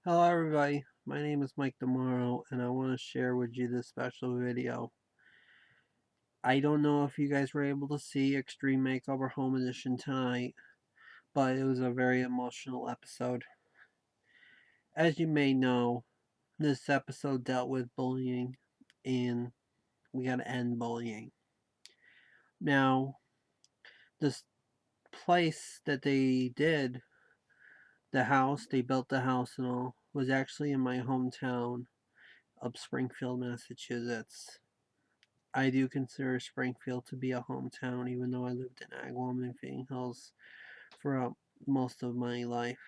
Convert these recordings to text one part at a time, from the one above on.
Hello everybody, my name is Mike Tomorrow and I want to share with you this special video. I don't know if you guys were able to see Extreme Makeover Home Edition tonight, but it was a very emotional episode. As you may know, this episode dealt with bullying and we gotta end bullying. Now, this place that they did, they built the house and all, was actually in my hometown of Springfield, Massachusetts. I do consider Springfield to be a hometown, even though I lived in Agawam and Fitting Hills for most of my life.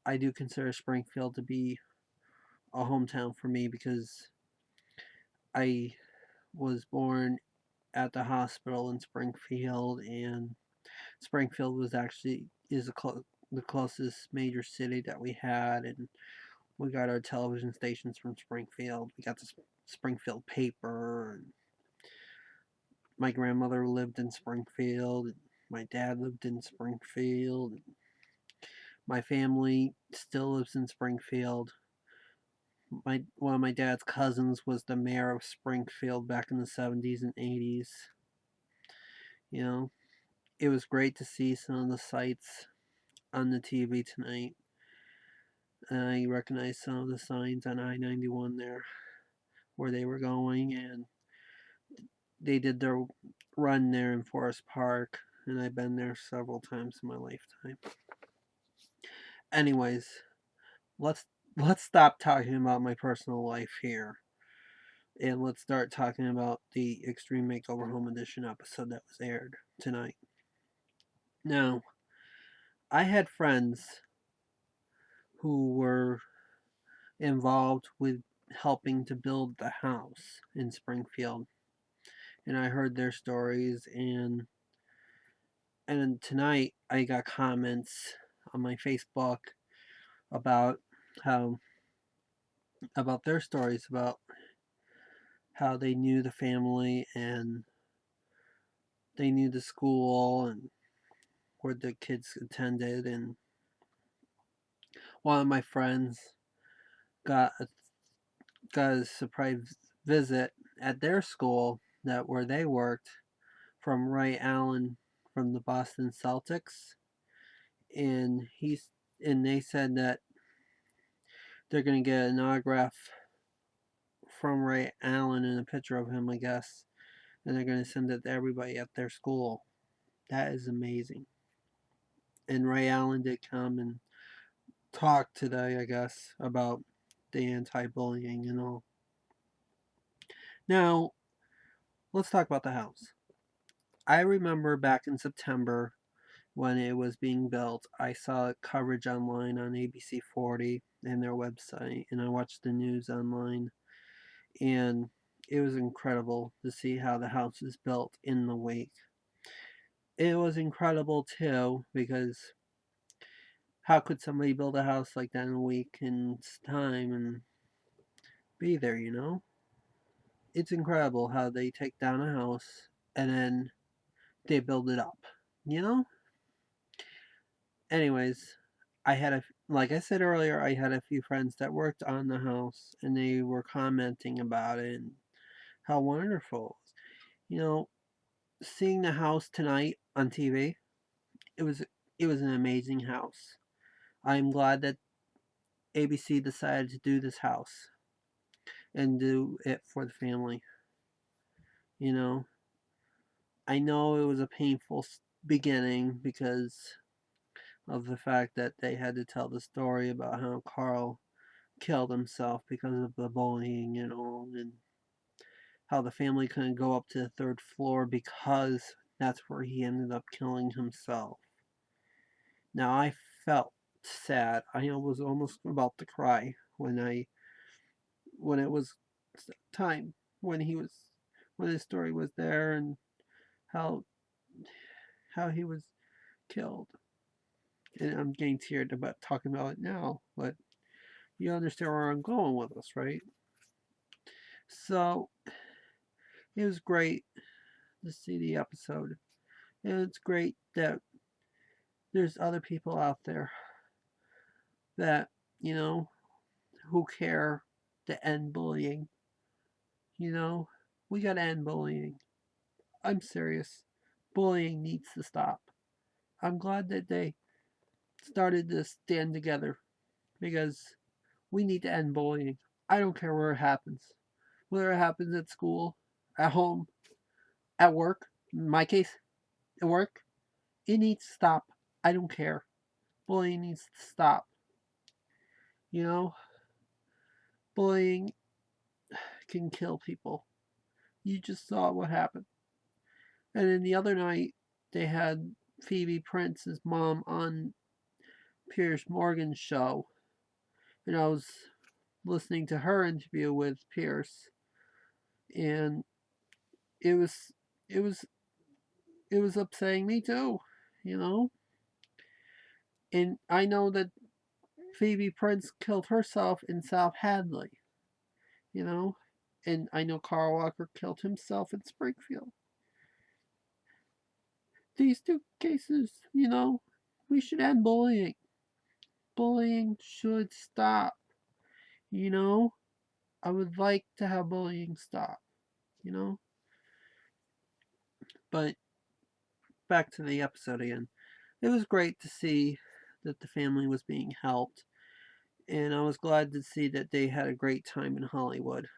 I do consider Springfield to be a hometown for me because I was born at the hospital in Springfield, and Springfield was actually the closest major city that we had, and we got our television stations from Springfield. We got the Springfield paper, and my grandmother lived in Springfield, and my dad lived in Springfield. My family still lives in Springfield. One of my dad's cousins was the mayor of Springfield back in the 70s and 80s. You know, it was great to see some of the sights on the TV tonight. I recognized some of the signs on I-91 there where they were going, and they did their run there in Forest Park, and I've been there several times in my lifetime. Anyways, let's let's stop talking about my personal life here, and let's start talking about the Extreme Makeover Home Edition episode that was aired tonight. Now, I had friends who were involved with helping to build the house in Springfield, and I heard their stories, and tonight I got comments on my Facebook about how about their stories about how they knew the family and they knew the school and where the kids attended, and one of my friends got a, got a surprise visit at their school that where they worked from Ray Allen from the Boston Celtics, and they said that they're gonna get an autograph from Ray Allen and a picture of him, I guess, and they're gonna send it to everybody at their school. That is amazing. And Ray Allen did come and talk today, I guess, about the anti-bullying and all. Now, let's talk about the house. I remember back in September when it was being built, I saw coverage online on ABC 40 and their website, and I watched the news online, and it was incredible to see how the house is built in the week. It was incredible too because how could somebody build a house like that in a week in time and be there, you know? It's incredible how they take down a house and then they build it up, you know? Anyways, like I said earlier, I had a few friends that worked on the house and they were commenting about it and how wonderful it was. You know, seeing the house tonight on TV, it was it was an amazing house. I'm glad that ABC decided to do this house and do it for the family. You know, I know it was a painful beginning because of the fact that they had to tell the story about how Carl killed himself because of the bullying and all, and how the family couldn't go up to the third floor because that's where he ended up killing himself. Now, I felt sad. I was almost about to cry when it was time when he was when his story was there and how he was killed. And I'm getting teared about talking about it now, but you understand where I'm going with this, right? So it was great to see the episode. And it's great that there's other people out there that you know, who care to end bullying. You know, we gotta end bullying. I'm serious. Bullying needs to stop. I'm glad that they started to stand together because we need to end bullying. I don't care where it happens. Whether it happens at school, at home, at work, in my case, at work, it needs to stop. I don't care. Bullying needs to stop. You know, bullying can kill people. You just saw what happened. And then the other night, they had Phoebe Prince's mom on Piers Morgan's show, and I was listening to her interview with Pierce, and it was it was it was upsetting me too, you know. And I know that Phoebe Prince killed herself in South Hadley, you know, and I know Carl Walker killed himself in Springfield. These two cases, you know, we should end bullying. Bullying should stop, you know. I would like to have bullying stop, you know. But back to the episode again. It was great to see that the family was being helped, and I was glad to see that they had a great time in Hollywood.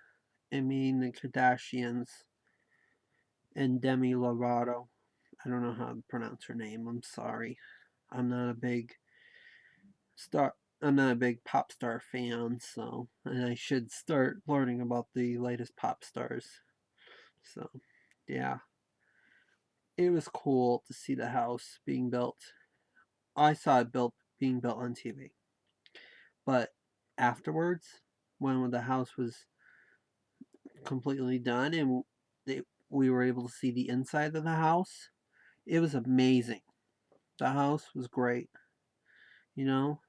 I mean, the Kardashians and Demi Lovato. I don't know how to pronounce her name. I'm sorry. I'm not a big star. I'm not a big pop star fan, so and I should start learning about the latest pop stars. So, yeah, it was cool to see the house being built. I saw it being built on TV, but afterwards, when the house was completely done and we were able to see the inside of the house, it was amazing. The house was great. You know,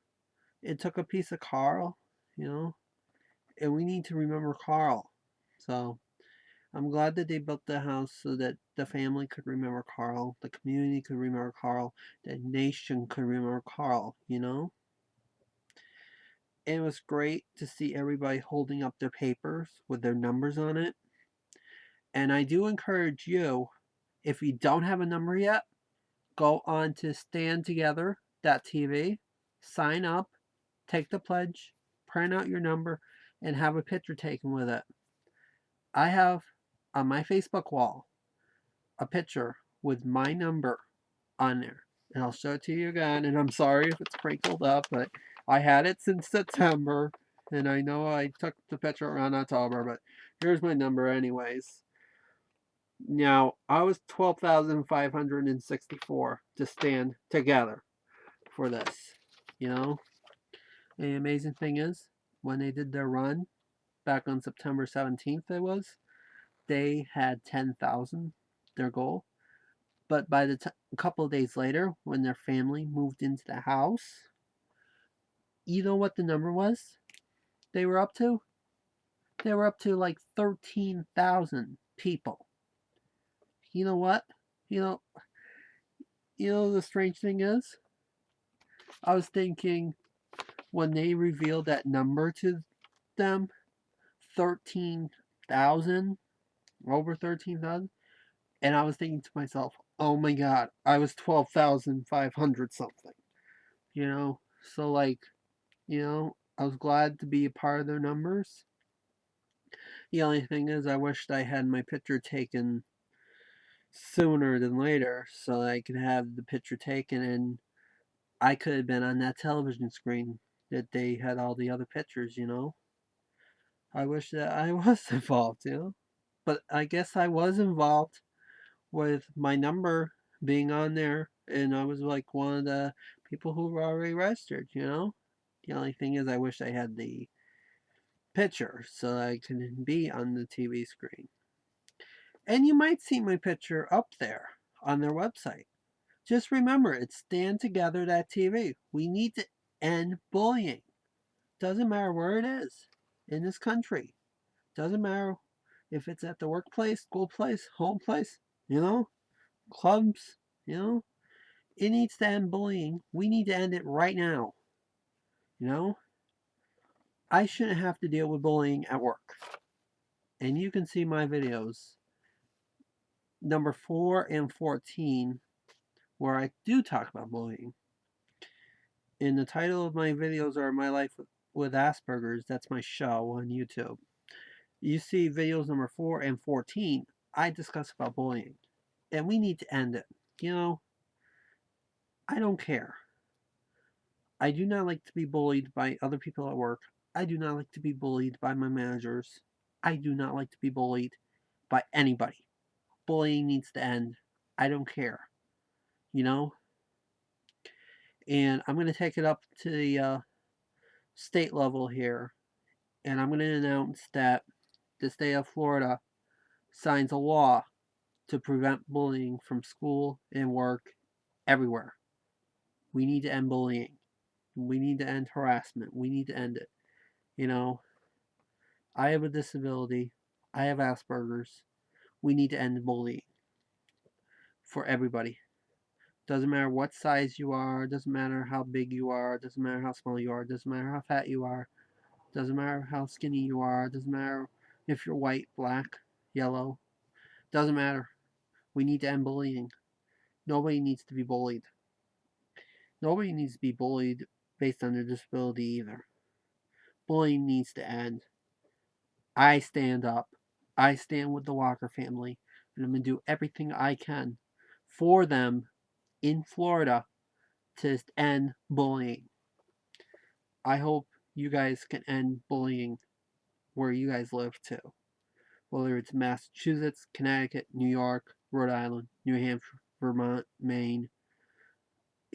it took a piece of Carl, you know, and we need to remember Carl. So I'm glad that they built the house so that the family could remember Carl, the community could remember Carl, the nation could remember Carl, you know? It was great to see everybody holding up their papers with their numbers on it. And I do encourage you, if you don't have a number yet, go on to standtogether.tv, sign up, take the pledge, print out your number, and have a picture taken with it. I have on my Facebook wall a picture with my number on there. And I'll show it to you again. And I'm sorry if it's crinkled up, but I had it since September. And I know I took the picture around October, but here's my number, anyways. Now, I was 12,564 to stand together for this, you know? And the amazing thing is, when they did their run back on September 17th, they had 10,000, their goal. But by a couple of days later, when their family moved into the house, you know what the number was they were up to? They were up to like 13,000 people. You know what? You know, the strange thing is, I was thinking when they revealed that number to them, 13,000, over 13,000, and I was thinking to myself, oh my god, I was 12,500 something. You know? So, like, I was glad to be a part of their numbers. The only thing is, I wished I had my picture taken sooner than later so I could have the picture taken and I could have been on that television screen that they had all the other pictures, you know? I wish that I was involved, you know? But I guess I was involved with my number being on there, and I was like one of the people who were already registered, you know? The only thing is, I wish I had the picture so that I could be on the TV screen. And you might see my picture up there on their website. Just remember, it's standtogether.tv. We need to end bullying. Doesn't matter where it is in this country. Doesn't matter if it's at the workplace, school place, home place, you know, clubs, you know. It needs to end bullying. We need to end it right now. You know? I shouldn't have to deal with bullying at work. And you can see my videos, number 4 and 14, where I do talk about bullying. And the title of my videos are My Life with Asperger's. That's my show on YouTube. You see videos number 4 and 14, I discuss about bullying. And we need to end it. You know, I don't care. I do not like to be bullied by other people at work. I do not like to be bullied by my managers. I do not like to be bullied by anybody. Bullying needs to end. I don't care. You know? And I'm going to take it up to the state level here. And I'm going to announce that the state of Florida signs a law to prevent bullying from school and work everywhere. We need to end bullying. We need to end harassment. We need to end it. You know, I have a disability. I have Asperger's. We need to end bullying for everybody. Doesn't matter what size you are, doesn't matter how big you are, doesn't matter how small you are, doesn't matter how fat you are, doesn't matter how skinny you are, doesn't matter if you're white, black, yellow, doesn't matter. We need to end bullying. Nobody needs to be bullied. Nobody needs to be bullied based on their disability either. Bullying needs to end. I stand up. I stand with the Walker family, and I'm going to do everything I can for them in Florida to end bullying. I hope you guys can end bullying where you guys live too. Whether it's Massachusetts, Connecticut, New York, Rhode Island, New Hampshire, Vermont, Maine,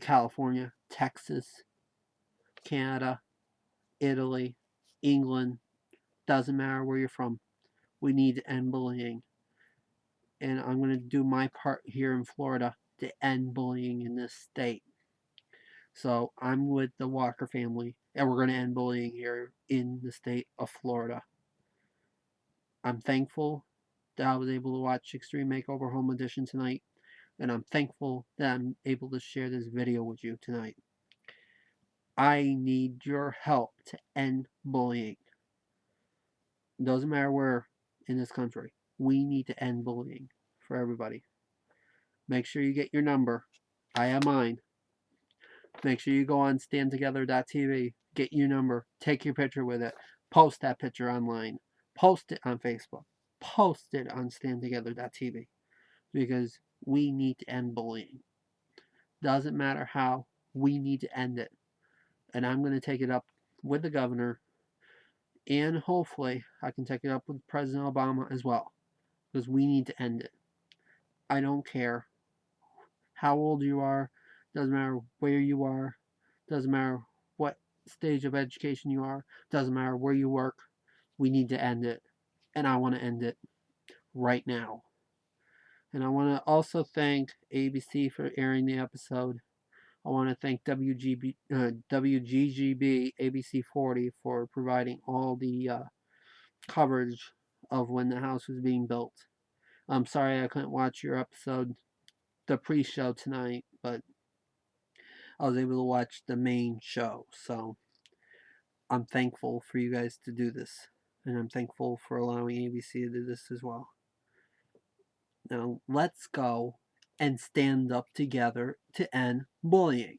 California, Texas, Canada, Italy, England, doesn't matter where you're from. We need to end bullying. And I'm going to do my part here in Florida to end bullying in this state. So I'm with the Walker family, and we're going to end bullying here in the state of Florida. I'm thankful that I was able to watch Extreme Makeover Home Edition tonight, and I'm thankful that I'm able to share this video with you tonight. I need your help to end bullying. It doesn't matter where in this country. We need to end bullying for everybody. Make sure you get your number. I have mine. Make sure you go on standtogether.tv, get your number, take your picture with it, post that picture online, post it on Facebook, post it on standtogether.tv, because we need to end bullying. Doesn't matter how, we need to end it. And I'm going to take it up with the governor, and hopefully I can take it up with President Obama as well, because we need to end it. I don't care how old you are, doesn't matter where you are, doesn't matter what stage of education you are, doesn't matter where you work, we need to end it. And I want to end it right now. And I want to also thank ABC for airing the episode. I want to thank WGGB ABC 40 for providing all the coverage of when the house was being built. I'm sorry I couldn't watch your episode, the pre-show tonight, but I was able to watch the main show. So I'm thankful for you guys to do this. And I'm thankful for allowing ABC to do this as well. Now, let's go and stand up together to end bullying.